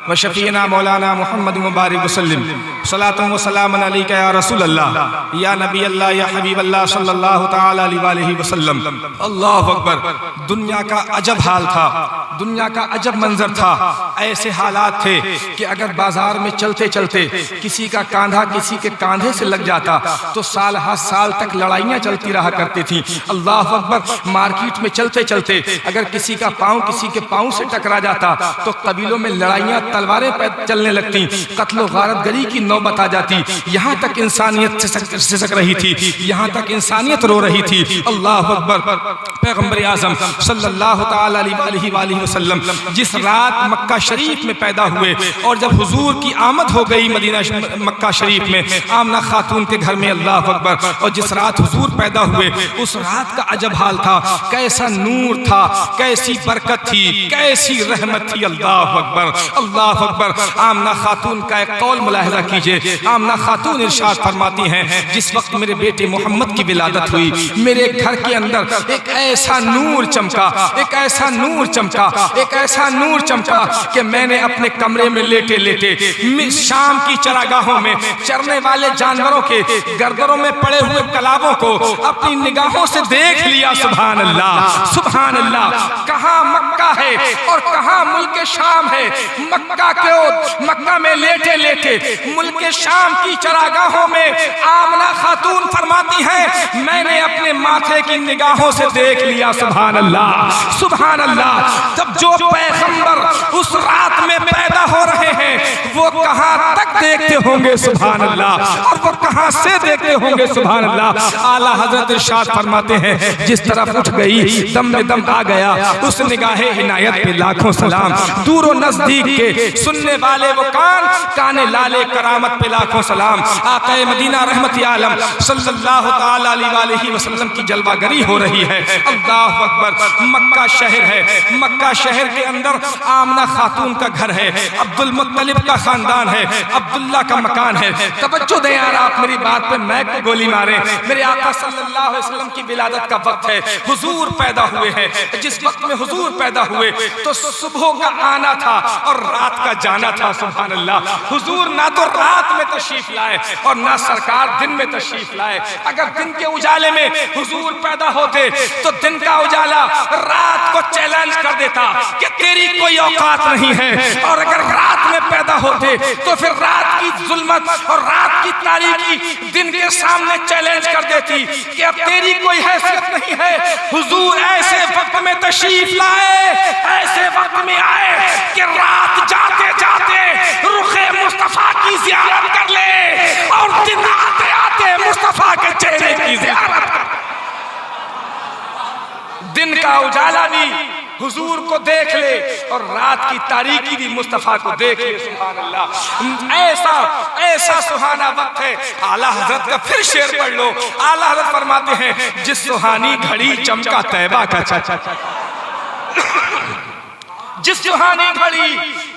व शफीना मौलाना मुहम्मद मुबारक वसल्लम सलातुम व सलामुन अलैका या रसूल अल्लाह या नबी अल्लाह या हबीब अल्लाह सल्लल्लाहु तआला अलैहि वसल्लम। अल्लाहु अकबर। दुनिया का अजब हाल था, दुनिया का अजब मंजर था। ऐसे हालात थे कि अगर बाजार में चलते चलते किसी का कांधा किसी के कांधे से लग जाता तो साल हर साल तक लड़ाइयाँ चलती रहा करती थी। अल्लाह अकबर। मार्केट में चलते चलते अगर किसी का पाँव किसी के पाँव से टकरा जाता तो कबीलों में लड़ाइयाँ तलवारें चलने लगती, कत्लो गारत गरी की नौबत आ जाती। यहाँ तक इंसानियत सिसक रही थी, यहाँ तक इंसानियत रो रही थी। अल्लाह अकबर। पैगम्बर आज़म सल्लल्लाहु तआला अलैहि वसल्लम जिस रात मक्का शरीफ में पैदा हुए और जब हुजूर की आमद हो गई मदीना मक्का शरीफ में आमना खातून के घर में, अल्लाह अकबर, और जिस रात हुजूर पैदा हुए उस रात का अजब हाल था। कैसा नूर था, कैसी बरकत थी, कैसी रहमत थी। अल्लाह अकबर, अल्लाह अकबर। आमना खातून का एक कौल मुलाहिजा कीजिए। आमना खातून इरशाद फरमाती हैं, जिस वक्त मेरे बेटे मोहम्मद की विलादत हुई मेरे घर के अंदर एक ऐसा नूर चमका, एक ऐसा नूर चमका, एक ऐसा नूर चमका कि मैंने अपने कमरे में लेटे लेटे शाम की चरागाहों में चरने वाले जानवरों के गर्दनों में पड़े हुए कलाबों को अपनी निगाहों से देख लिया। सुभान अल्लाह, सुभान अल्लाह। कहाँ मक्का है और कहाँ मुल्क शाम है। मक्का में लेटे लेटे मुल्क शाम की चरागाहों में आमना खातून फरमाती हैं, मैंने अपने माथे की निगाहों से देख लिया। सुभान अल्लाह, सुभान अल्लाह। तब जो पैगंबर उस रात में पैदा हो रहे हैं वो कहाँ तक देखते होंगे। सुभान अल्लाह। और वो कहाँ से देखते होंगे। सुभान अल्लाह। आला हजरत इरशाद फरमाते हैं, जिस तरफ उठ गई दम में दम आ गया उस निगाहे इनायत पे लाखों सलाम। दूर नजदीक के सुनने वाले वो काने लाले करामत पे लाखों सलाम। आक़ाए मदीना रहमत आलम सल्लल्लाहु तआला अलैहि वसल्लम की जलवागरी हो रही है। अल्लाह अकबर। मक्का शहर है, मक्का शहर के अंदर आमना खातून का घर है, अब्दुल मुत्तलिब का खानदान है, अब्दुल्ला का मकान है। तवज्जो दें यार आप मेरी बात पे, मैं को गोली मारे। मेरे आका सल्लल्लाहु अलैहि वसल्लम की विलादत का वक्त है, हुजूर पैदा हुए हैं। जिस वक्त में हुजूर पैदा हुए तो सुबह का आना था और रात का जाना था। सुभान अल्लाह। हुजूर ना तो रात में तशरीफ लाए और ना सरकार दिन में तशरीफ लाए। अगर दिन के उजाले में हुजूर पैदा होते तो दिन का उजाला रात को चैलेंज कर देता कि तेरी कोई औकात नहीं है, और अगर रात में पैदा होते तो फिर रात की जुल्मत और रात की तारीकी दिन के सामने चैलेंज कर देती कि अब तेरी कोई हैसियत नहीं है। हुजूर ऐसे वक्त में तशरीफ लाए, ऐसे वक्त में आए कि रात जाते जाते रुखे मुस्तफा की जियारत कर ले और दिन आते आते मुस्तफा के चेहरे की जियारत कर। दिन का उजाला भी हुजूर को देख ले और रात की तारीकी भी मुस्तफा को देख ले। सुभान अल्लाह। ऐसा ऐसा सुहाना वक्त है। आला हजरत का फिर शेर पढ़ लो। आला हजरत फरमाते हैं, जिस सुहानी घड़ी चमका तैबा का चाचा, जिस सुहानी घड़ी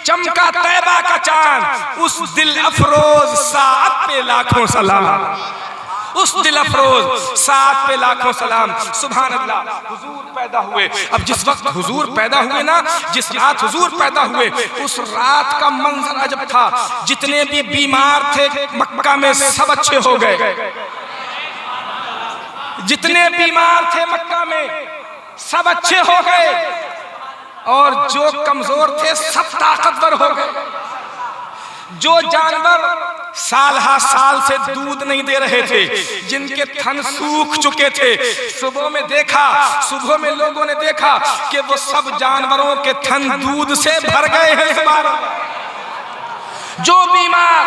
चमका तैबा का चांद, उस दिल अफरोज सात पे लाखों सलाम, उस दिल अफरोज सात पे लाखों सलाम। सुभान अल्लाह। हुजूर पैदा हुए। अब जिस वक्त हुजूर पैदा हुए ना, जिस रात हुजूर पैदा हुए उस रात का मंजर अजब था। जितने भी बीमार थे मक्का में सब अच्छे हो गए। जितने बीमार थे मक्का में सब अच्छे हो गए और जो कमजोर थे सब ताकतवर हो गए। जो जानवर साल हा साल से दूध नहीं दे रहे थे, जिनके थन सूख चुके थे, सुबह में देखा, सुबह में लोगों ने देखा कि वो सब जानवरों के थन दूध से भर गए हैं। जो बीमार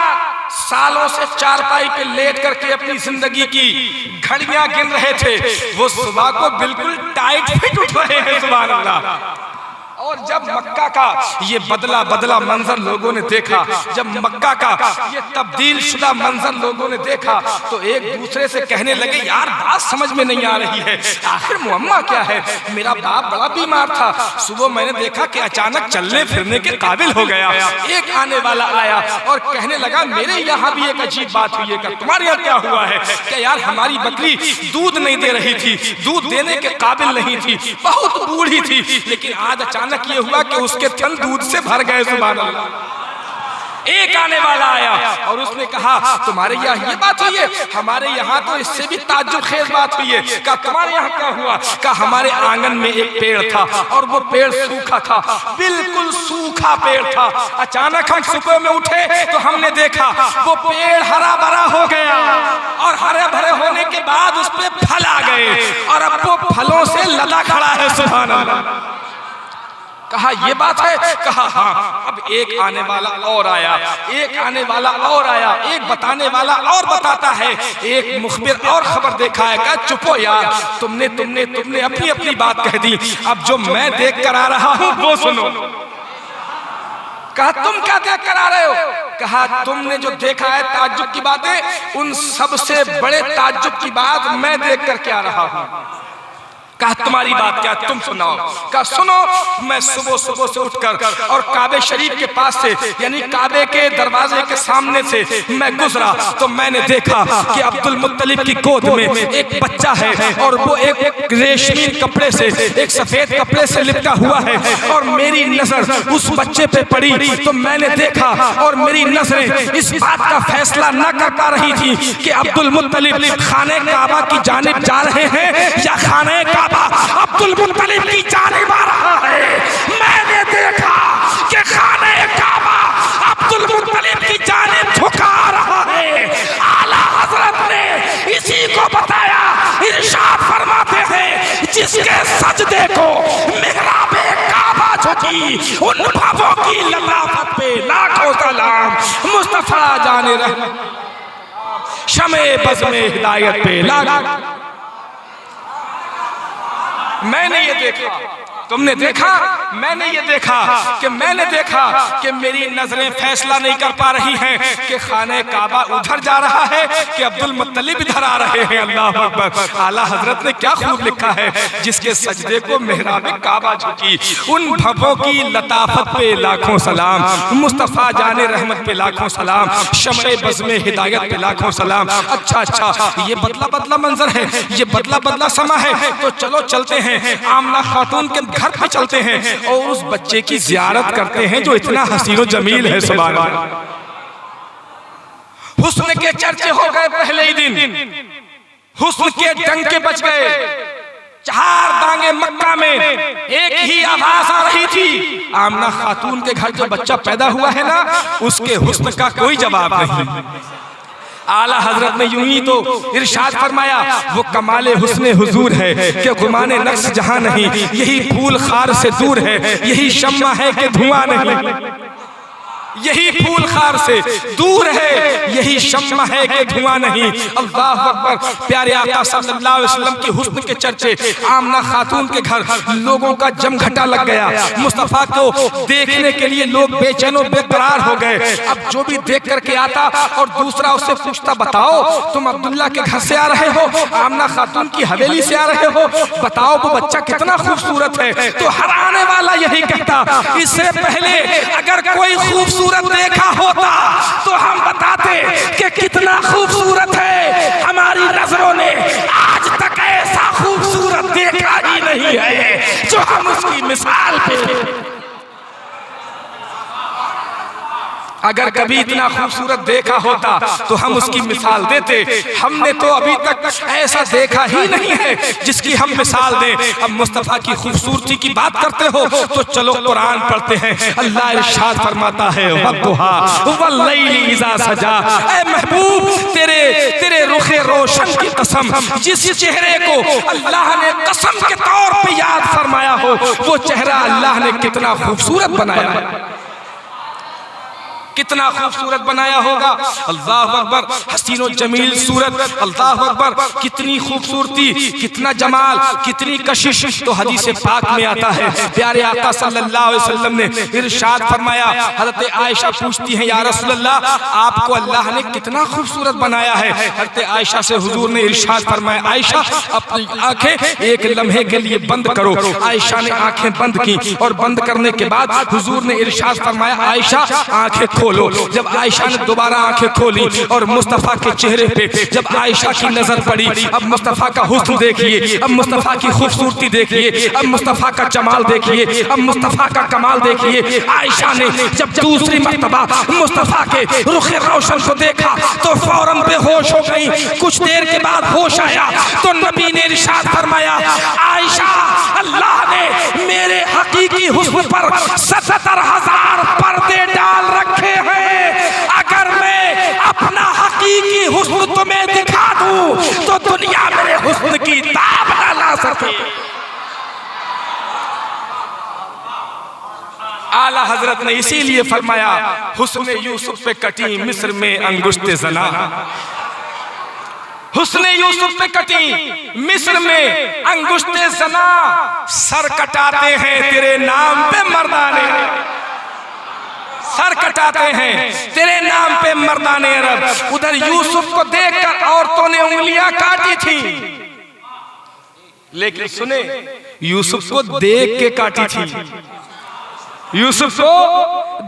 सालों से चारपाई पे लेट करके अपनी जिंदगी की घड़ियां गिन रहे थे, वो सुबह को बिल्कुल टाइट फिट उठ रहे हैं। सुभान अल्लाह। और जब मक्का का ये बदला मंजर लोगों ने देखा, जब मक्का का ये तब्दील शुदा मंजर लोगों ने देखा तो एक दूसरे से कहने लगे, यार बात समझ में नहीं आ रही है, आखिर मुअम्मा क्या है। मेरा बाप बड़ा बीमार था, सुबह मैंने देखा कि अचानक चलने फिरने के काबिल हो गया। एक आने वाला आया और कहने लगा, मेरे यहाँ भी एक अजीब बात हुई है, तुम्हारे यहाँ क्या हुआ है? क्या यार हमारी बकरी दूध नहीं दे रही थी, दूध देने के काबिल नहीं थी, बहुत बूढ़ी थी, लेकिन आज अचानक ये हुआ कि उसके थन दूध से भर गए। सुभान अल्लाह। एक आने वाला आया और उसने कहा तुम्हारे यहाँ ये बात हुई है? हमारे यहाँ तो इससे भी ताज्जुब खेज बात हुई है। कहा तुम्हारे यहाँ क्या हुआ? कहा हमारे आंगन में एक पेड़ था और वो पेड़ सूखा था, बिल्कुल सूखा पेड़ था। अचानक हम सुबह में उठे तो हमने देखा वो पेड़ हरा भरा हो गया और हरे भरे होने के बाद उस पे फल आ गए और अब वो फलों से लदा खड़ा है। सुभान अल्लाह। कहा ये बात है? कहा हाँ। अब एक आने वाला और आया, एक आने वाला और आया, एक बताने वाला और बताता है, एक मुखबिर और खबर देखा है। कहा चुपो यार, तुमने तुमने तुमने अपनी अपनी बात कह दी, अब जो मैं देख कर आ रहा हूँ वो सुनो। कहा तुम क्या देख कर आ रहे हो? कहा तुमने जो देखा है ताज्जुब की बातें, उन सबसे बड़े ताज्जुब की बात मैं देख कर के आ रहा हूँ। कहा तुम्हारी बात क्या, तुम सुनाओ। कहा सुनो, मैं सुबह सुबह से उठकर और काबे शरीफ के पास से यानी काबे के दरवाजे के सामने से मैं गुजरा तो मैंने देखा कि अब्दुल मुत्तलिब की गोद में एक बच्चा है और वो एक रेशमी कपड़े से, एक सफेद कपड़े से लिपटा हुआ है और मेरी नजर उस बच्चे पे पड़ी तो मैंने देखा और मेरी नजरें इस बात का फैसला न कर पा रही थी कि अब्दुल मुत्तलिब खाने काबा की जानिब जा रहे हैं या खाने अब्दुल मुत्तलिब की जानिब आ रहा है। मैंने देखा कि खाने काबा अब्दुल मुत्तलिब की जानिब झुका रहा है। आला हजरत ने इसी को बताया, इरशाद फरमाते हैं जिसके सजदे को मेहराबे काबा झुकी, उन भावों की लताफत पे लाखों सलाम। मुस्तफा जाने रहमत शमे बज़ में हिदायत पे लाख। मैंने ये देखा, तुमने देखा, मैंने ये देखा कि मेरी नजरें फैसला नहीं कर पा रही हैं कि खाने काबा उधर जा रहा है कि अब्दुल मुत्तलिब इधर आ रहे हैं। अल्लाह अकबर। आला हजरत ने क्या खूब लिखा है, जिसके सजदे को मेहराबे काबा झुकी, उन भवों की लताफत पे लाखों सलाम। मुस्तफा जाने रहमत पे लाखों सलाम, शमे बज़ में हिदायत पे लाखों सलाम। अच्छा, ये बदला बदला मंजर है, ये बदला बदला समा है, तो चलो चलते हैं आमना खातून के घर पे चलते हैं और उस बच्चे की जियारत करते हैं जो इतना हसीन और जमील है। सुभान अल्लाह। हुस्न के चर्चे हो गए पहले ही दिन, हुस्न के डंके बज गए। चार दांगे मक्का में एक ही आवाज आ रही थी, आमना खातून के घर जो बच्चा पैदा हुआ है ना, उसके हुस्न का कोई जवाब नहीं। आला हजरत ने यूं ही तो इरशाद फरमाया, वो कमाले हुस्ने हुजूर है कि गुमाने नक्श जहां नहीं, यही फूल खार से दूर है, यही शम्मा है कि धुआं नहीं, यही फूल खार से दूर है, यही शम्मा है कि धुआं नहीं। अल्लाह अकबर। प्यारे आका सल्लल्लाहु अलैहि वसल्लम की हुस्न के चर्चे, आमना खातून के घर लोगों का जमघटा लग गया। मुस्तफा को देखने के लिए लोग बेचैन और बेकरार हो गए। अब जो भी देख करके आता और दूसरा उससे पूछता, बताओ तुम अब्दुल्ला के घर से आ रहे हो, आमना खातून की हवेली से आ रहे हो, बताओ वो बच्चा कितना खूबसूरत है, तो हर आने वाला यही कहता, इससे पहले अगर कोई खूबसूरत देखा होता तो हम बताते कि कितना खूबसूरत है। हमारी नजरों ने आज तक ऐसा खूबसूरत देखा ही नहीं है जो हम उसकी मिसाल पे। अगर कभी इतना खूबसूरत देखा होता तो हम उसकी मिसाल देते। हमने तो अभी तक ऐसा देखा ही नहीं है जिसकी हम मिसाल दें। अब मुस्तफा की खूबसूरती की बात करते हो तो चलो कुरान पढ़ते हैं। अल्लाह इरशाद फरमाता है, वद्दुहा वल्लैलि इज़ा सजा। ऐ महबूब, तेरे रुखे रोशन की कसम, जिस चेहरे को अल्लाह ने कसम के तौर पे याद फरमाया हो, वो चेहरा अल्लाह ने कितना खूबसूरत बनाया है, कितना खूबसूरत बनाया होगा। अल्लाह अकबर। हसीन और जमील सूरत, अल्लाह अकबर। कितनी खूबसूरती, कितना जमाल, कितनी कशिश। तो हदीस पाक में आता है, प्यारे आका सल्लल्लाहु अलैहि वसल्लम ने इरशाद फरमाया, हज़रत आयशा पूछती हैं, या रसूल अल्लाह, आपको अल्लाह ने कितना खूबसूरत बनाया है। हज़रत आयशा से हुजूर ने इरशाद फरमाया, आयशा अपनी आंखें एक लम्हे के लिए बंद करो। आयशा ने आंखें बंद की और बंद करने के बाद हुजूर ने इरशाद फरमाया, आयशा आंखें खोलो। जब आयशा ने दोबारा आंखें खोली और मुस्तफ़ा के चेहरे पे जब आयशा की नजर पड़ी, अब मुस्तफ़ा का हुस्न देखिए, अब मुस्तफ़ा की खूबसूरती देखिए, अब मुस्तफ़ा का जमाल देखिए, अब मुस्तफ़ा का कमाल देखिए। आयशा ने जब दूसरी मर्तबा मुस्तफ़ा के रुखे रोशन को देखा तो फौरन बेहोश हो गई। कुछ देर के बाद होश आया तो नबी ने इरशाद फरमाया, आयशा, अल्लाह ने मेरे हकीकी हुस्न पर 70,000 पर्दे डाल रखे हैं। अगर मैं अपना हकीकी हुस्न तुम्हें दिखा दूं तो दुनिया मेरे हुस्न की ताब न ला सके। आला हजरत ने इसीलिए फरमाया, हुस्न यूसुफ पे कटी मिस्र में अंगुष्ते जना। हुस्न यूसुफ पे कटी मिस्र में अंगुष्ते जना, सर कटाते हैं तेरे नाम पे मर्दाने, सर कटाते हैं तेरे नाम पे मर्दाने अरब। उधर यूसुफ को देखकर औरतों ने उंगलियां काटी थी, लेकिन सुने, यूसुफ को देख के काटी थी, यूसुफ को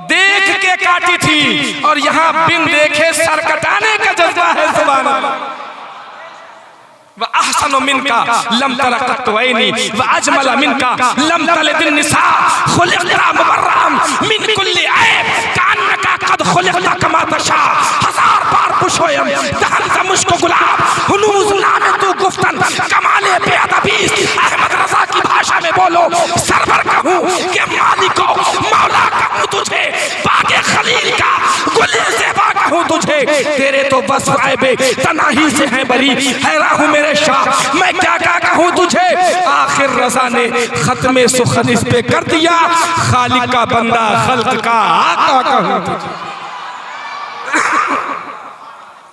देख के काटी थी। और यहां बिन देखे सर कटाने का जज्बा है। सुभान अल्लाह। व अहसनु मिनका लम तरा कत्तु ऐनी व अजमल मिनका लम तलिद निसा खुलिक़ता मुबर्रअम मिन कुल्ली ऐब कान्नका कद खुलिक़ता कमा तशा। हजार बार पुशोयम दहन से मुश्को गुलाब हुनूज नामे तू गुफ्तन कमाले बेअदबी। अहमद रजा की भाषा में बोलो, सरवर कहूँ कि मालिको मौला कहूँ तुझे, बागे खलील का गुले ज़ेबा कहूँ तुझे। तेरे तो बस ऐबे तनाही से हैं बरी, हैरान हूँ मेरे शाह, मैं क्या क्या कहूँ तुझे। आखिर रज़ा ने खत्मे सुखन इस पे कर दिया, खालिक का बंदा खल्क का आका कहूँ तुझे।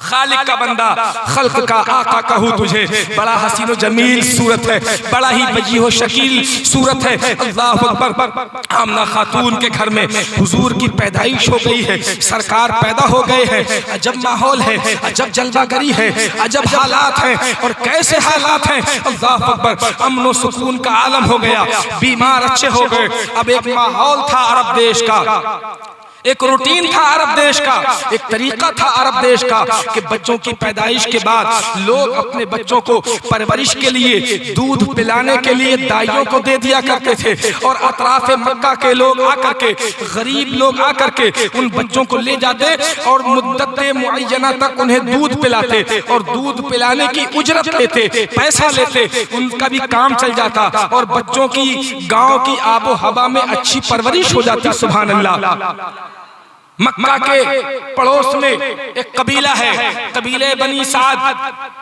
खालिक का बंदा खल्क का आका कहूँ तुझे। बड़ा हसीन व जमील सूरत है, बड़ा ही बजी हो शकील सूरत है। अल्लाह अकबर। आमना खातून के घर में हुजूर की पैदाइश हो गई है, सरकार पैदा हो गए हैं। अजब माहौल है, अजब जलवागरी है, अजब हालात हैं। और कैसे हालात हैं, अल्लाह अकबर। अमन व सुकून का आलम हो गया, बीमार अच्छे हो गए। अब एक माहौल था अरब देश का, एक रूटीन था अरब देश का, एक तरीका था अरब देश का कि बच्चों की पैदाइश के बाद लोग अपने बच्चों को परवरिश के लिए, दूध पिलाने के लिए दाइयों को दे दिया करते थे। और अतराफ मक्का के लोग आकर के, गरीब लोग आकर के उन बच्चों को ले जाते और मुद्दत मुअय्यना तक उन्हें दूध पिलाते और दूध पिलाने की उजरत लेते, पैसा लेते, उनका भी काम चल जाता और बच्चों की गाँव की आबो हवा में अच्छी परवरिश हो जाती। सुभान अल्लाह। मक्का के पड़ोस में एक कबीला है, कबीले बनी साद,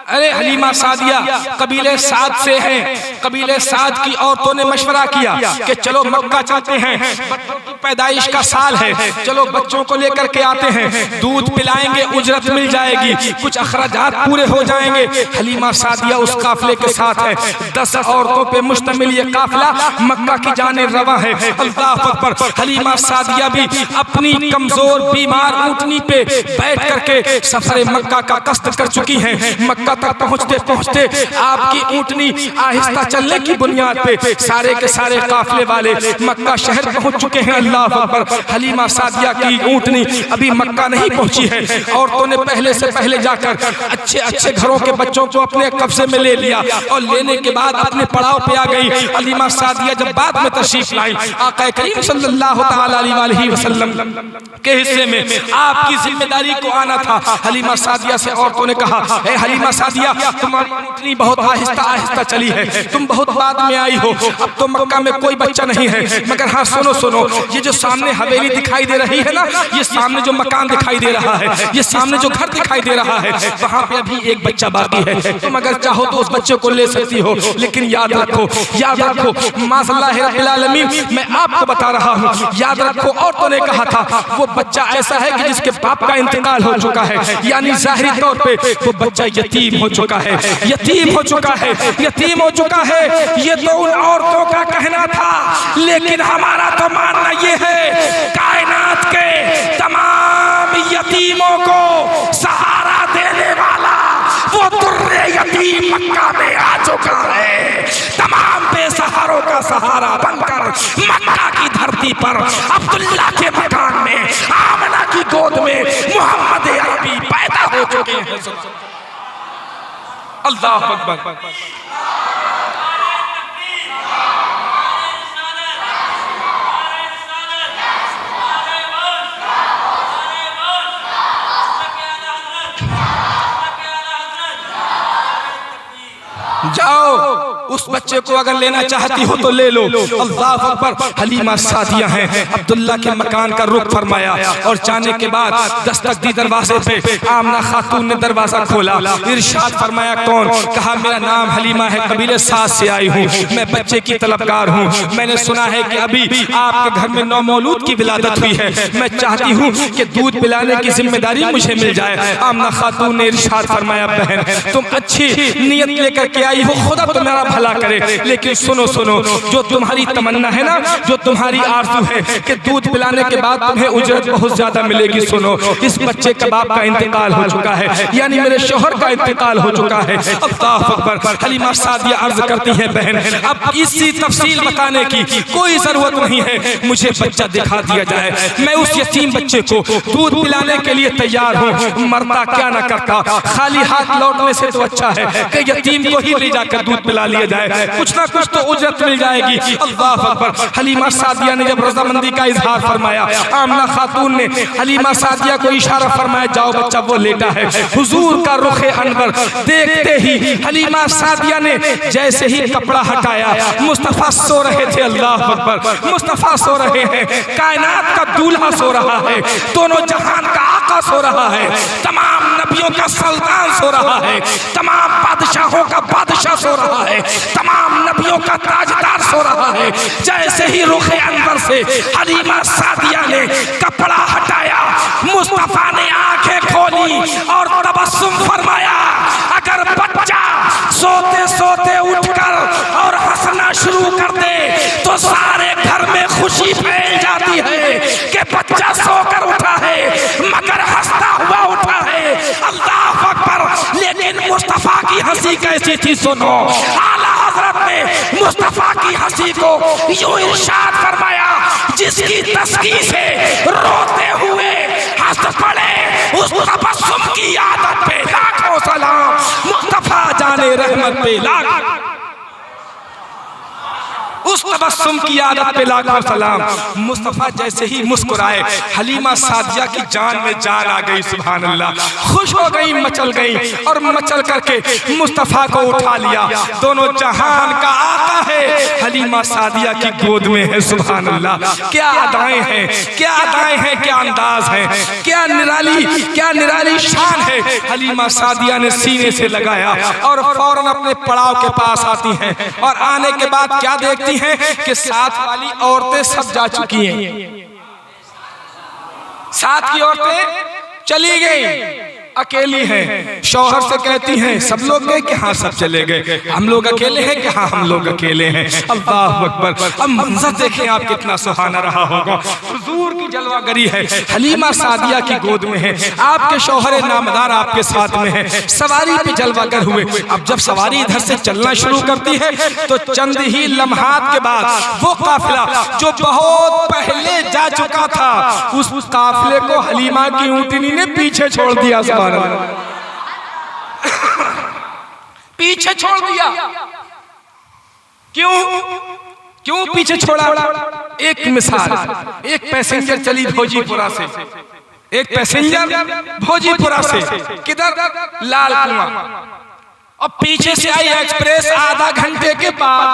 अरे हलीमा सादिया कबीले साद से हैं। कबीले साद की औरतों ने मशवरा किया कि चलो मक्का चलते हैं, बच्चों की पैदाइश का साल है, चलो बच्चों को लेकर के आते हैं, दूध पिलाएंगे, उजरत मिल जाएगी, कुछ अखराजात पूरे हो जाएंगे। हलीमा सादिया उस काफिले के साथ है, 10 औरतों पे मुश्तमिल ये काफिला मक्का की जाने रवा है। अल्लाह अकबर। हलीमा सादिया भी अपनी कमजोर बीमार ऊंटनी पे बैठ करके सफर मक्का का कष्ट कर चुकी हैं। मक्का तक पहुंचते पहुंचते आपकी ऊंटनी आहिस्ता चलने की बुनियाद पे सारे के सारे काफिले वाले मक्का शहर पहुंच चुके हैं। अल्लाह अकबर। हलीमा सादिया की ऊंटनी अभी मक्का नहीं पहुंची है। औरतों ने पहले से पहले जाकर अच्छे अच्छे घरों के बच्चों को अपने कब्जे में ले लिया और लेने के बाद अपने पड़ाव पे आ गई। हलीमा सादिया जब बाद में तशरीफ लाई, आका करीम सल्लल्लाहु तआला अलैहि वसल्लम के हिस्से में आपकी जिम्मेदारी को आना था। हलीमा सादिया से औरतों ने कहा, ए हलीमा सादिया, तुम्हारी ऊंटनी बहुत आहिस्ता आहिस्ता चली है, तुम बहुत बाद में आई हो, अब तो मक्का में कोई बच्चा नहीं है। मगर हाँ सुनो सुनो, ये जो सामने हवेली दिखाई दे रही है ना, ये सामने जो मकान दिखाई दे रहा है, ये सामने जो घर दिखाई दे रहा है, वहाँ पे अभी एक बच्चा बाकी है। तुम अगर चाहो तो उस बच्चे को ले सकती हो, लेकिन याद रखो माशअल्लाह रब्बिल आलमीन, मैं आपको बता रहा हूँ, याद रखो। औरतों ने कहा था वो बच्चा ऐसा है कि जिसके बाप का इंतकाल हो चुका है, यानी जाहिरी तौर पे वो बच्चा यतीम हो चुका है, यतीम हो चुका है, यतीम हो चुका है। ये तो उन औरतों का कहना था, लेकिन हमारा तो मानना ये है कायनात के तमाम यतीमों को सहारा देने वाला वो दुर्रे यतीम मक्का में आ चुका है। तमाम बेसहारों का सहारा बनकर मक्का की धरती पर अब्दुल्ला के मकान में, आमना की अल्लाह अकबर। जाओ उस बच्चे को अगर लेना चाहती हो तो ले लो। अल्लाह अकबर। हलीमा सादिया हैं, अब्दुल्ला के मकान का रुख फरमाया और जाने के बाद दस्तक दी दरवाजे पे। आमना खातून ने दरवाजा खोला, इरशाद फरमाया कौन? कहा मेरा नाम हलीमा है, कबीले साद से आई हूँ, मैं बच्चे की तलबगार हूँ। मैंने सुना है कि अभी आपके घर में नौमौलूद की विलादत हुई है, मैं चाहती हूँ कि दूध पिलाने की जिम्मेदारी मुझे मिल जाए। आमना खातून ने इरशाद फरमाया बहन तुम अच्छी नीयत लेकर के आई हो, खुदा तुम्हारा भला करे, लेकिन सुनो सुनो, जो तुम्हारी तमन्ना है ना, जो तुम्हारी आरज़ू है कि दूध पिलाने के बाद तुम्हें उजरत बहुत ज्यादा मिलेगी, सुनो इस बच्चे का बाप का इंतकाल हो चुका है, यानी मेरे शोहर का इंतकाल हो चुका है। अल्लाह अकबर। हलीमा सादिया अर्ज करती है बहन अब इसी तफसील बताने की कोई जरूरत नहीं है, मुझे बच्चा दिखा दिया जाए, मैं उस यतीम बच्चे को दूध पिलाने के लिए तैयार हूँ, मरता क्या ना करता, खाली हाथ लौटने से तो अच्छा है कि यतीम को ही ले जाकर दूध पिला लिया जाए, कुछ ना कुछ तो उजरत मिल जाएगी। अल्लाह अकबर। हलीमा सादिया ने जब रजामंदी का इजहार फरमाया, आमना खातून ने हलीमा सादिया को इशारा फरमाया जाओ बच्चा वो लेटा है। हुजूर का रुखे अनवर देखते ही हलीमा सादिया ने जैसे ही कपड़ा हटाया, मुस्तफा सो रहे थे। अल्लाह अकबर। मुस्तफा सो रहे हैं, कायनात का दूल्हा सो रहा है, दोनों जहान का आका सो रहा है, तमाम नबियों का सुल्तान सो रहा है, तमाम बादशाहों का बादशाह सो रहा है, तमाम नबियों का ताजदार सो रहा है। जैसे ही रुखे अंदर से हलीमा सादिया ने कपड़ा हटाया, मुस्तफा ने आंखें खोली और तबस्सुम फरमाया। अगर बच्चा सोते सोते उठकर और हंसना शुरू कर दे तो सारे घर में खुशी फैल जाती है कि बच्चा सोकर उठा है मगर हंसता हुआ उठा है। अल्लाह अकबर। लेकिन मुस्तफा की हंसी कैसी थी सुनो। आला हजरत ने मुस्तफा की हंसी को यूं इरशाद फरमाया जिसकी तस्कीर से रोते हुए हंस पड़े, उस तबस्सुम की आदत पे लाखों सलाम, मुस्तफा जाने रहमत पे लाखों, उस तबस्सुम की आदत पे लाखों सलाम। मुस्तफा जैसे ही मुस्कुराए, हलीमा सादिया की जान में जान आ गई। सुभान अल्लाह। खुश हो गई, मचल गई और मचल करके मुस्तफा को उठा लिया। दोनों जहान का आका है, हलीमा सादिया की गोद में है। सुभान अल्लाह। क्या अदाएं हैं, क्या अदाएं हैं, क्या अंदाज है, क्या निराली शान है। हलीमा सादिया ने सीने से लगाया और फौरन अपने पड़ाव के पास आती हैं और आने के बाद क्या देखती हैं कि साथ वाली औरतें सब जा चुकी हैं, साथ की औरतें चली गई, अकेली हैं। शौहर से कहती हैं सब लोग गए कि हाँ सब चले गए, हम लोग अकेले हैं कि हाँ हम लोग अकेले हैं। अल्लाह अकबर। अब मंजर देखें आप कितना सुहाना रहा होगा। हुजूर की जलवागरी है, हलीमा सादिया की गोद में है, आपके शौहर नामदार आपके साथ में है, सवारी पे जलवागर हुए। अब जब सवारी इधर से चलना शुरू करती है तो चंद ही लम्हात के बाद वो काफिला जो बहुत पहले जा चुका था, उस काफिले को हलीमा की ऊँटनी ने पीछे छोड़ दिया। पीछे छोड़ दिया। क्यों पीछे छोड़ा? एक मिसाल, एक पैसेंजर चली भोजीपुरा से, एक पैसेंजर भोजीपुरा से किधर? लाल कुआं। और पीछे से आई एक्सप्रेस आधा घंटे के बाद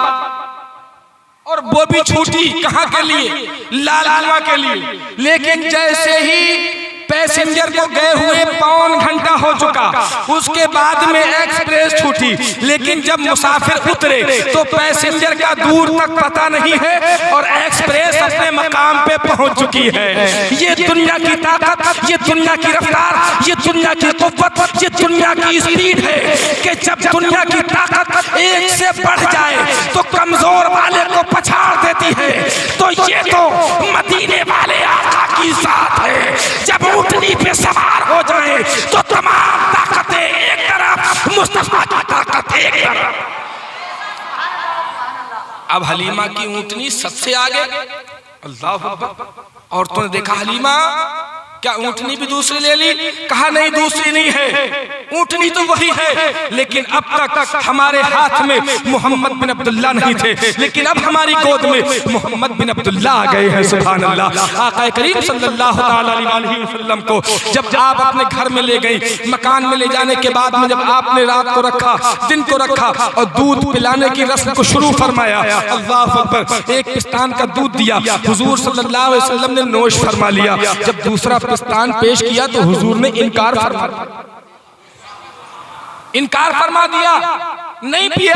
और वो भी छूटी। कहाँ के लिए? लाल कुआं के लिए। लेकिन जैसे ही पैसेंजर को गए हुए पौन घंटा हो चुका, उसके बाद में एक्सप्रेस छूटी, लेकिन जब मुसाफिर उतरे तो पैसेंजर का दूर तक पता नहीं है और एक्सप्रेस अपने मकाम पे पहुंच चुकी है। ये दुनिया की ताकत, ये दुनिया की रफ्तार, ये दुनिया की कुव्वत, ये दुनिया की स्पीड है कि जब दुनिया की ताकत एक से बढ़ जाए तो कमजोर वाले को पछाड़ देती है। तो ये तो मदीने वाले आका की साथ है। जब ऊँटनी पे सवार हो जाए तो तमाम ताकतें एक तरफ, मुस्तफा की ताकत एक तरफ। अब हलीमा की ऊँटनी सबसे आगे। अल्लाह अकबर। औरतों ने देखा हलीमा क्या ऊँटनी भी दूसरी ले ली? कहा नहीं, दूसरी नहीं है, ऊँटनी तो वही है, लेकिन अब तक हमारे हाथ में मोहम्मद बिन अब्दुल्ला नहीं थे, लेकिन अब हमारी गोद में मोहम्मद बिन अब्दुल्ला आ गए हैं। सुभान अल्लाह। आका करीम सल्लल्लाहु अलैहि वसल्लम को जब आप अपने घर में ले गई, मकान में ले जाने के बाद में जब आपने रात को रखा, दिन को रखा और दूध पिलाने की रस्म को शुरू फरमाया, अल्लाह अकबर, एक पिस्तान का दूध दिया, हुजूर सल्लल्लाहु अलैहि वसल्लम ने नोश फरमा लिया। जब दूसरा पिस्तान पेश किया तो हुजूर ने इनकार फरमा दिया, नहीं पिया।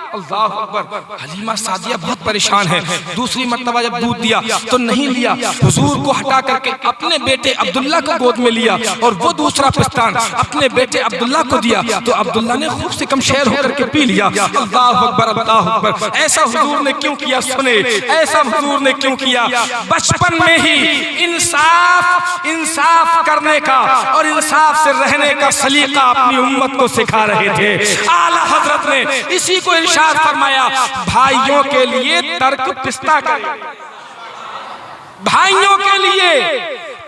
अल्लाह अकबर। हलीमा सादिया बहुत परेशान है। दूसरी मर्तबा जब दूध दिया तो नहीं लिया, हुजूर को हटा करके अपने बेटे अब्दुल्ला को गोद में लिया और वो दूसरा पिस्तान अपने बेटे अब्दुल्ला को दिया तो अब्दुल्ला ने खूब से कम शेर होकर के पी लिया। अल्लाह अकबर, अल्लाह अकबर। ऐसा हुजूर ने क्यों किया? सुने, ऐसा हुजूर ने क्यों किया? बचपन में ही इंसाफ करने का और इंसाफ से रहने का सलीका अपनी उम्मत को सिखा रहे थे। आला हजरत ने इसी को इरशाद फरमाया, भाइयों के लिए तर्क पिस्ता करें, भाइयों के लिए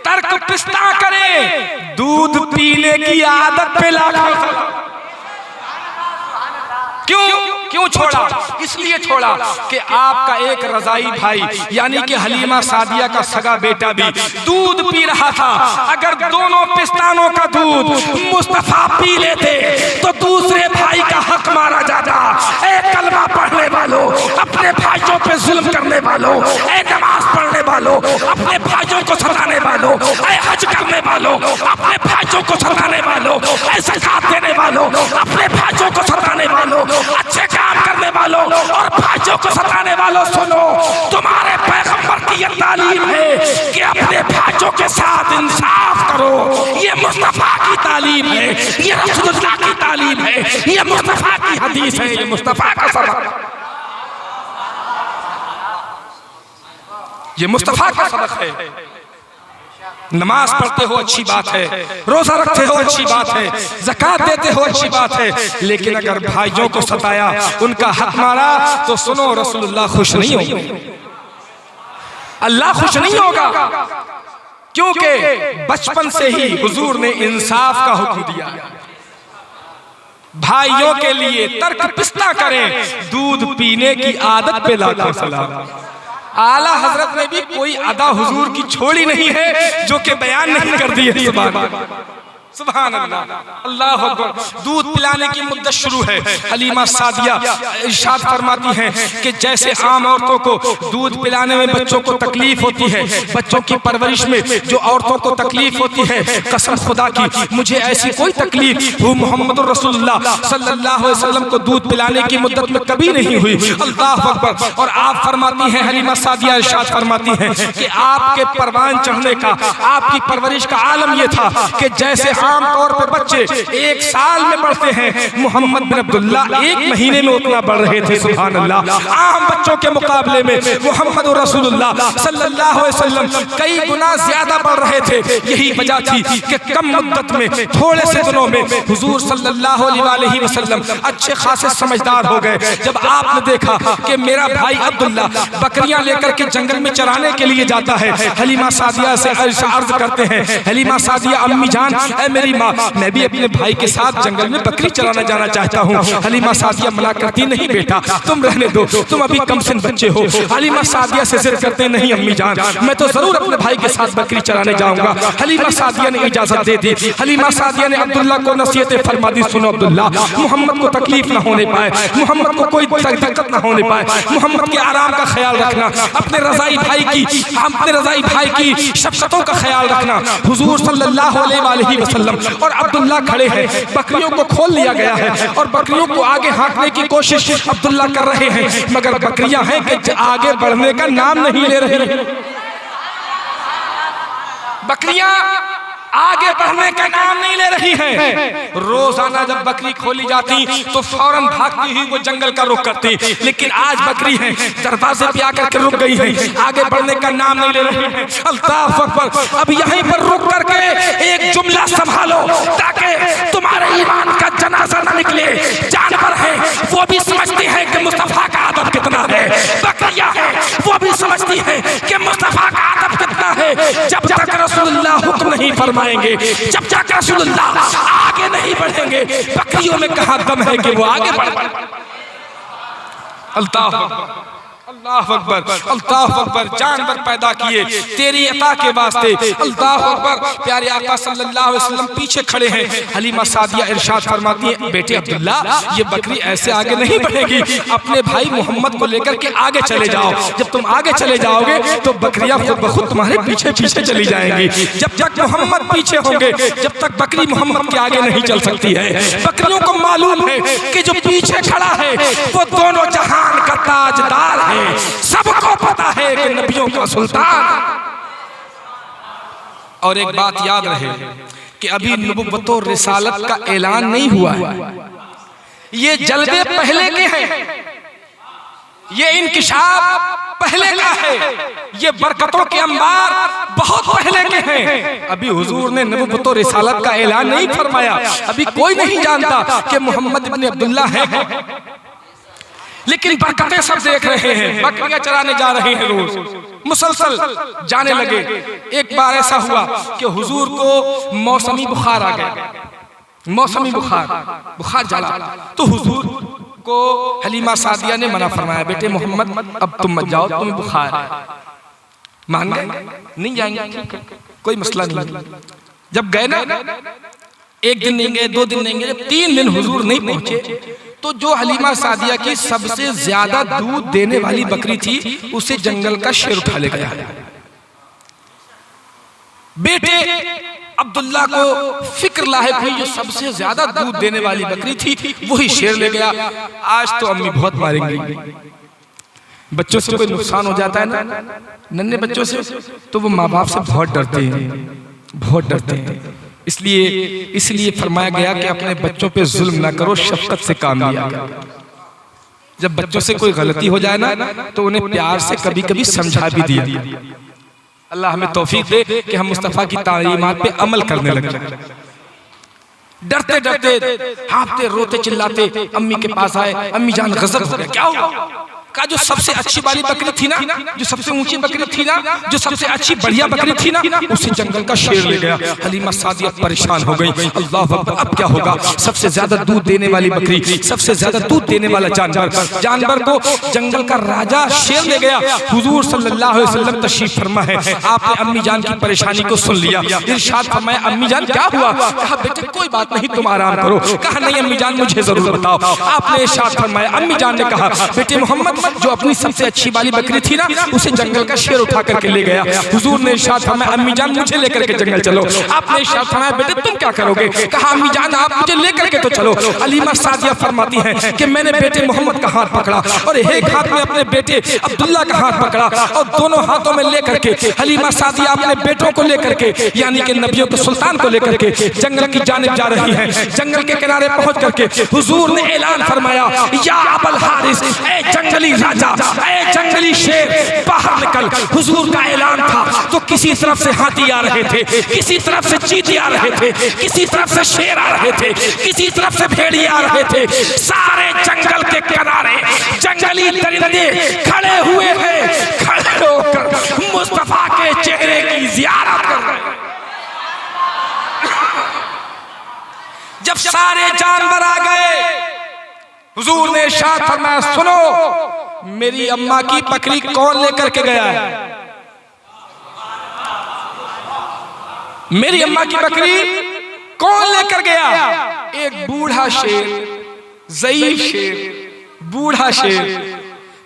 तर्क पिस्ता करें, दूध पीने की आदत पे लाखों। क्यों छोड़ा? इसलिए छोड़ा कि आपका एक रजाई भाई यानी कि हलीमा सादिया का सगा बेटा भी दूध पी रहा था। अगर दोनों पिस्तानों का दूध मुस्तफा पी लेते तो दूसरे भाई का हक मारा जाता। ए कलमा पढ़ने वालों, अपने भाइयों पे जुल्म करने वालों, ए नमाज पढ़ने वालों, अपने भाइयों को सताने वालों, ए हज करने वालों, अपने भाइयों को सताने वालों, ए ज़कात देने वालों, अपने भाइयों को सताने वालों, अच्छे काम करने वालों और भाइयों को सताने वालों, सुनो, तुम्हारे पैगंबर की ये तालीम है कि अपने भाइयों के साथ इंसाफ करो। ये मुस्तफा की तालीम है, ये रसूलुल्लाह की तालीम है, ये मुस्तफा की हदीस है, ये मुस्तफा का सबक, ये मुस्तफा का सबक है। नमाज पढ़ते हो अच्छी बात है, रोजा रखते हो अच्छी बात है, ज़कात देते हो अच्छी बात है, लेकिन अगर भाइयों को सताया, उनका हक मारा तो सुनो, रसूलुल्लाह खुश नहीं होंगे, अल्लाह खुश नहीं होगा, क्योंकि बचपन से ही हुजूर ने इंसाफ का हुक्म दिया। भाइयों के लिए तर्क पिस्ता करें, दूध पीने की आदत पे लाखों सलाम। आला हजरत ने भी कोई अदा हुजूर की छोड़ी नहीं है जो कि बयान नहीं कर दी है। सुभान अल्लाह, अल्लाह अकबर। दूध पिलाने की मुद्दत शुरू है। हलीमा सादिया इरशाद फरमाती हैं कि जैसे आम औरतों को दूध पिलाने में बच्चों को तकलीफ होती है, बच्चों की परवरिश में जो औरतों को तकलीफ होती है, कसम खुदा की मुझे ऐसी कोई तकलीफ मोहम्मद रसूलुल्लाह सल्लल्लाहु अलैहि वसल्लम को दूध पिलाने की मुद्दत में कभी नहीं हुई। अल्लाह अकबर। और आप फरमाती हैं, हलीमा सादिया इरशाद फरमाती हैं कि आपके परवान चढ़ने का, आपकी परवरिश का आलम यह था कि जैसे आम तौर पर बच्चे 1 साल में बढ़ते हैं, मोहम्मद बिन अब्दुल्ला 1 महीने में उतना बढ़ रहे थे। सुभान अल्लाह। आम बच्चों के मुकाबले में मोहम्मद रसूलुल्लाह सल्लल्लाहु अलैहि वसल्लम कई गुना ज्यादा बढ़ रहे थे। यही वजह थी कि कम मुद्दत में, थोड़े से दिनों में हुजूर सल्लल्लाहु अलैहि वसल्लम अच्छे खासे समझदार हो गए। जब आपने देखा कि मेरा भाई अब्दुल्ला बकरियां लेकर के जंगल में चराने के लिए जाता है, हलीमा सादिया से अर्ज करते हैं, हलीमा सादिया, अम्मी जान, मेरी माँ, मैं भी अपने भाई के साथ जंगल में बकरी चराना जाना चाहता हूँ। हलीमा सादिया मना करती, नहीं बेटा तुम रहने दो, तुम अभी कम सिन बच्चे हो। हलीमा सादिया से जिद करते, नहीं अम्मी जान, मैं तो जरूर अपने भाई के साथ बकरी चराने जाऊंगा। हलीमा सादिया ने इजाजत दे दी। हलीमा सादिया ने अब्दुल्ला को नसीहतें फरमा दी, सुनो अब्दुल्ला, मोहम्मद को तकलीफ ना होने पाए, मोहम्मद को कोई दिक्कत ना होने पाए, मोहम्मद के आराम का ख्याल रखना, अपने रजाई भाई की शफ़क़तों का ख्याल रखना। हुजूर सल्लल्लाहु अलैहि वसल्लम और अब्दुल्ला खड़े हैं, बकरियों को खोल लिया गया है और बकरियों को आगे हाँकने की कोशिश अब्दुल्ला कर रहे हैं, मगर बकरियां हैं कि आगे बढ़ने का नाम नहीं ले रही हैं। बकरियां आगे बढ़ने का नाम नहीं ले रही हैं। रोजाना जब बकरी खोली जाती तो फौरन भागती हुई वो जंगल का रुख करती, लेकिन आज बकरी है दरवाजे पे आकर के रुक गई है, आगे बढ़ने का नाम नहीं ले रही है। अल्लाह अकबर। अब यहीं पर रुक करके एक जुमला संभालो ताकि तुम्हारे ईमान का जनाजा न निकले। जानवर है वो भी समझती है कि मुस्तफा का अदब कितना है, बकरियां है वो भी समझती है कि मुस्तफा का अदब कितना है। है जब तक रसूलुल्लाह हुक्म नहीं फरमाएंगे, जब तक रसूलुल्लाह आगे नहीं बढ़ेंगे, बकरियों में कहाँ दम है कि वो आगे बढ़े। अल्लाह अल्लाह अकबर, अल्लाह अकबर। जानवर पैदा किए तेरी अता के वास्ते, अल्लाह अकबर। प्यारे आका सल्लल्लाहु अलैहि वसल्लम पीछे खड़े हैं। हलीमा सादिया इरशाद फरमाती है, बेटे अब्दुल्ला ये बकरी ऐसे आगे नहीं बढ़ेगी, अपने भाई मोहम्मद को लेकर के आगे चले जाओ। जब तुम आगे चले जाओगे तो बकरियां खुद ब खुद तुम्हारे पीछे पीछे चली जाएंगी। जब तक मोहम्मद पीछे होंगे, जब तक बकरी मोहम्मद के आगे नहीं चल सकती है। बकरियों को मालूम है कि जो पीछे खड़ा है वो दोनों जहान का ताजदार है। सबको पता है कि नबियों का सुल्तान। और एक बात याद रहे कि अभी नबुव्वत और रिसालत का ऐलान नहीं हुआ है। ये जलवे पहले के हैं, ये इंकिशाफ पहले का है, ये बरकतों के अंबार बहुत पहले के हैं। अभी हुजूर ने नबुव्वत और रिसालत का ऐलान नहीं फरमाया। अभी कोई नहीं जानता कि मोहम्मद इब्न अब्दुल्ला है, लेकिन बरकतें सब देख रहे हैं। बकरियां चराने जा रहे हैं, रोज मुसलसल जाने लगे। एक बार ऐसा हुआ कि हुजूर को मौसमी बुखार आ गया, मौसमी बुखार जाला। तो हुजूर को हलीमा सादिया ने मना फरमाया, बेटे मोहम्मद अब तुम मत जाओ, तुम्हें बुखार है। मान गए, नहीं जाएंगे, कोई मसला नहीं। जब गए ना, एक दिन नहीं गए, 2 दिन नहीं गए, 3 दिन हुजूर नहीं पहुंचे, तो जो हलीमा सादिया की सबसे ज्यादा दूध देने वाली बकरी थी उसे जंगल का शेर उठा ले गया। बेटे अब्दुल्ला को फिक्र लाहिक हुई, जो सबसे ज्यादा दूध देने वाली बकरी थी वही शेर ले गया। आज तो अम्मी बहुत मारेंगी। बच्चों से कोई नुकसान हो जाता है ना, नन्हे बच्चों से, तो वो माँ बाप से बहुत डरते हैं, बहुत डरते हैं। इसलिए फरमाया गया कि अपने बच्चों पे जुल्म ना करो, शफकत से काम लिया करो। जब बच्चों से कोई गलती हो जाए ना तो उन्हें प्यार से कभी कभी समझा भी दिया। अल्लाह हमें तौफीक दे कि हम मुस्तफ़ा की तालीमात पे अमल करने लग जाए। डरते डरते, हाँफते, रोते चिल्लाते अम्मी के पास आए। अम्मी जान गजब हो गया, क्या हुआ? का जो सबसे अच्छी वाली बकरी थी ना, जो सबसे ऊंची बकरी थी ना, जो सबसे अच्छी बढ़िया बकरी थी ना, उसे जंगल का शेर ले गया। हलीमा सादिया परेशान हो गई। अल्लाह अकबर, अब क्या होगा? सबसे ज्यादा दूध देने वाली बकरी, सबसे ज्यादा दूध देने वाला जानवर को जंगल का राजा शेर ले गया। हुजूर सल्लल्लाहु अलैहि वसल्लम तशरीफ फरमा है। आपने अम्मी जान की परेशानी को सुन लिया। इरशाद फरमाया, अम्मी जान क्या हुआ? कहा बेटे कोई बात नहीं, तुम आराम करो। कहा नहीं अम्मी जान, मुझे जरूर बताओ। आपने इरशाद फरमाया, अम्मी जान ने कहा, बेटे मोहम्मद जो अपनी सबसे अच्छी वाली बकरी थी ना, उसे जंगल का शेर उठा करके ले गया। हुजूर ने इरशाद फरमाया, अम्मी जान मुझे लेकर के जंगल चलो। आपने इरशाद फरमाया, बेटे तुम क्या करोगे? कहा अम्मी जान आप मुझे लेकर के तो चलो। हलीमा सादिया फरमाती हैं कि मैंने बेटे मोहम्मद का हाथ पकड़ा और एक हाथ में अपने बेटे अब्दुल्ला का हाथ पकड़ा और दोनों हाथों में लेकर के हलीमा सादिया अपने बेटों को लेकर के, यानी कि नबियों के सुल्तान को लेकर के जंगल की जानिब जा रही हैं। जंगल के किनारे पहुंच करके हुजूर ने ऐलान फरमाया, या अबुल हारिस, ए जंगली राजा, ए जंगली शेर बाहर निकल। हुजूर का ऐलान था तो किसी तरफ से हाथी आ रहे थे, किसी तरफ से चीते आ रहे थे, किसी तरफ से शेर आ रहे थे, किसी तरफ से भेड़िए आ रहे थे। सारे जंगल के किनारे जंगली दरिंदे खड़े हुए हैं, खड़े होकर मुस्तफा के चेहरे की जियारत कर रहे हैं। जब सारे जानवर आ गए, हुजूर ने इरशाद फरमाया, सुनो मेरी अम्मा की बकरी कौन लेकर के गया है? मेरी अम्मा की बकरी कौन लेकर गया? एक बूढ़ा शेर, ज़ईफ शेर, बूढ़ा शेर।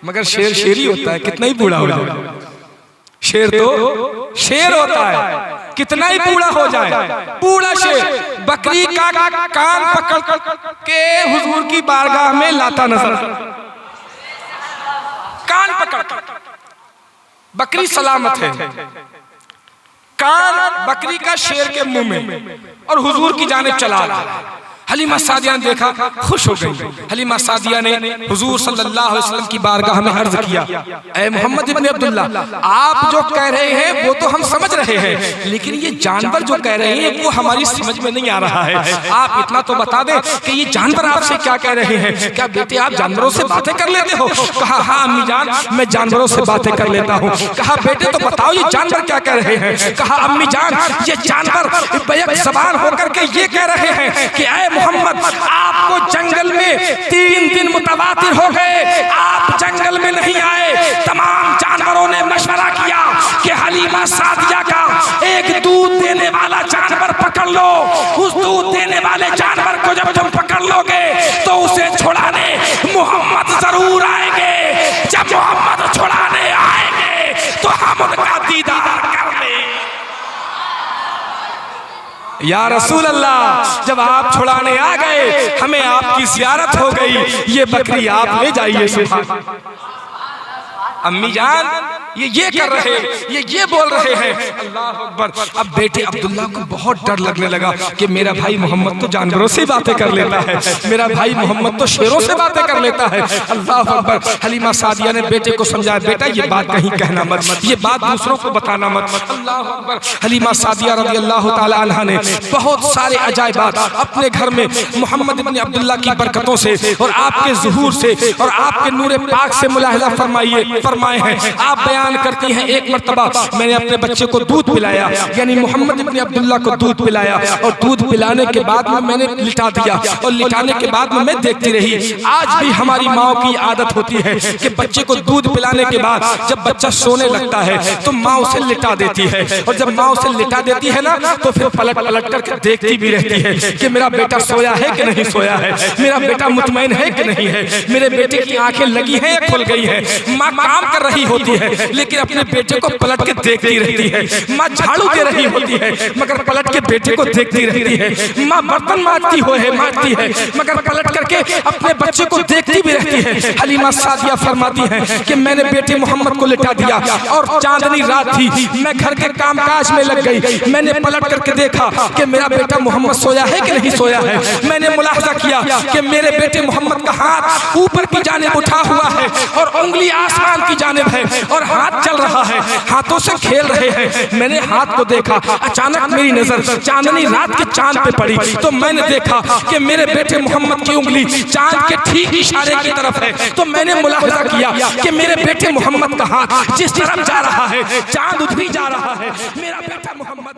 मगर शेर शेर ही होता है, कितना ही बूढ़ा हो जाए। शेर तो शेर होता है, कितना ही बूढ़ा हो जाए। बूढ़ा शेर बकरी का कान पकड़ के हुजूर की बारगाह में लाता नजर, कान पकड़, बकरी सलामत है, कान बकरी का शेर के मुंह में और हुजूर की जानिब चला रहा है। हलीमा सादिया ने देखा, खुश हो गई। हलीमा सादिया ने हुजूर सल्लल्लाहु अलैहि वसल्लम की बारगाह में अर्ज किया, ऐ मोहम्मद इब्न अब्दुल्ला, आप जो कह रहे हैं वो तो हम समझ रहे हैं, लेकिन ये जानवर जो कह रहे हैं वो हमारी समझ में नहीं आ रहा है। आप इतना तो बता दें कि ये जानवर आपसे क्या कह रहे हैं, क्या बेटे आप जानवरों से बातें कर लेते हो? कहा हाँ अम्मी जान, मैं जानवरों से बातें कर लेता हूँ। कहा बेटे तो बताओ ये जानवर क्या कह रहे हैं? कहा अम्मी जान, ये जानवर बेयक ज़बान होकर के ये कह रहे हैं कि ऐ मोहम्मद, आपको जंगल में 3 दिन मुतवातिर हो गए, आप जंगल में नहीं आए। तमाम जानवरों ने मशवरा किया कि हलीमा सादिया का एक दूध देने वाला जानवर पकड़ लो। उस दूध देने वाले जानवर को जब तुम पकड़ लोगे तो उसे छुड़ाने मोहम्मद जरूर आएंगे। जब मोहम्मद छुड़ाने आएंगे तो हम उनका दीदार कर लेंगे। या रसूल अल्लाह, जब आप छुड़ाने आ गए हमें आपकी ज़ियारत हो गई, ये बकरी आप ले जाइए। अम्मी जान ये कर रहे, ये बोल रहे हैं, अल्लाह अकबर। अब बेटे अब्दुल्ला को बहुत डर लगने लगा कि मेरा भाई मोहम्मद तो जानवरों से बातें कर लेता है, मेरा भाई मोहम्मद तो शेरों से बातें कर लेता है। अल्लाह अकबर। हलीमा सादिया ने बेटे को समझाया, बेटा ये बात कहीं कहना मत, ये बात दूसरों को बताना मत। अल्लाह अकबर। हलीमा सादिया रज़ी अल्लाह तआला अन्हा ने बहुत सारे अजायबात अपने घर में मोहम्मद इब्न अब्दुल्ला की बरकतों से और आपके ज़ुहूर से और आपके नूरे पाक से मुलाहिज़ा फरमाए हैं। आप बयान करती हैं, एक मर्तबा मैंने अपने बच्चे को दूध पिलाया, यानी मोहम्मद इब्न अब्दुल्ला को दूध पिलाया, और दूध पिलाने के बाद में मैंने लिटा दिया, और लिटाने के बाद में मैं देखती रही। आज भी हमारी माँ की आदत होती है कि बच्चे को दूध पिलाने के बाद जब बच्चा सोने लगता है तो माँ उसे लिटा देती है, और जब माँ उसे लिटा देती है ना तो फिर पलट पलट करके देखती भी रहती है कि मेरा बेटा सोया है कि नहीं सोया है, मेरा बेटा मुतमईन है कि नहीं है, मेरे बेटे की आंखें लगी हैं या खुल गई हैं। माँ काम कर रही होती है लेकिन अपने बेटे को पलट के देखती रहती है। माँ झाड़ू दे रही होती है मगर पलट के बेटे को देखती रहती है। माँ बर्तन मारती है मगर पलट करके अपने बच्चे को देखती भी रहती है। हलीमा सादिया फरमाती है कि मैंने बेटे मोहम्मद को लिटा दिया और चांदनी रात थी, मैं घर के कामकाज में लग गई। मैंने पलट करके देखा कि मेरा बेटा मोहम्मद सोया है कि नहीं सोया है। मैंने मुलाहजा किया कि मेरे बेटे मोहम्मद का हाथ ऊपर की जानिब उठा हुआ है और उंगली आसमान की जानिब है और हाथ चल रहा है, हाथों से खेल रहे हैं। मैंने हाथ को देखा, अचानक मेरी नजर चांदनी रात के चांद पे पड़ी तो मैंने देखा कि मेरे बेटे मोहम्मद की उंगली चांद के ठीक इशारे की तरफ है। तो मैंने मुलाहजा किया कि मेरे बेटे मोहम्मद का हाथ जिस तरफ जा रहा है चांद उधर ही जा रहा है। मेरा बेटा मोहम्मद